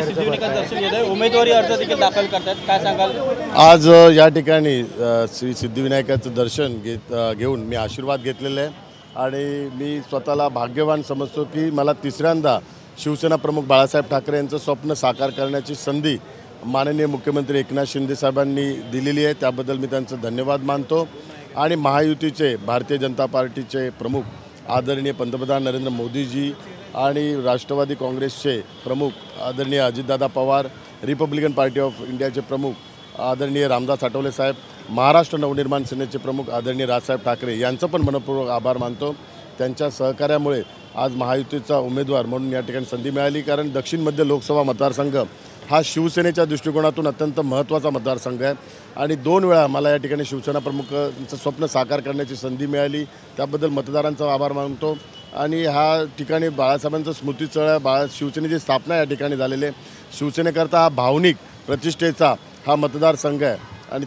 सिद्धिविनायक दर्शन घेत आहे, उमेदवारी अर्ज देखील दाखल करतात, काय सांगाल? आज या ठिकाणी श्री सिद्धिविनायकाचं दर्शन घेऊन मी आशीर्वाद घेतलेले आहे आणि मी स्वतःला भाग्यवान समजतो की मला तिसऱ्यांदा शिवसेना प्रमुख बाळासाहेब ठाकरे यांचं स्वप्न साकार करण्याची संधी माननीय मुख्यमंत्री एकनाथ शिंदे साहेबांनी दिलेली आहे। त्याबद्दल मी त्यांचं धन्यवाद मानतो आणि महायुतीचे भारतीय जनता पार्टीचे प्रमुख आदरणीय पंतप्रधान नरेंद्र मोदीजी आणि राष्ट्रवादी काँग्रेसचे प्रमुख आदरणीय Ajitdada Pawar, Republican party of इंडियाचे प्रमुख आदरणीय रामदास आठवले साहेब, महाराष्ट्र नवनिर्माण सेनेचे प्रमुख आदरणीय राजसाहेब ठाकरे यांचं पण मनपूर्वक आभार मानतो। त्यांच्या सहकार्यामुळे आज महायुतीचा उमेदवार म्हणून या ठिकाणी संधी मिळाली, कारण दक्षिण मध्य लोकसभा मतदारसंघ हा शिवसेनेच्या दृष्टिकोनातून अत्यंत महत्त्वाचा मतदारसंघ आहे आणि 2 वेळा मला या ठिकाणी शिवसेना प्रमुखांचं स्वप्न साकार करण्याची संधी मिळाली। त्याबद्दल मतदारांचा आभार मानतो आणि ह्या ठिकाणी बाळासाहेबांचं स्मृतिस्थळ शिवसेनेची स्थापना या ठिकाणी झालेली आहे। शिवसेनेकरता हा भावनिक प्रतिष्ठेचा हा मतदारसंघ आहे आणि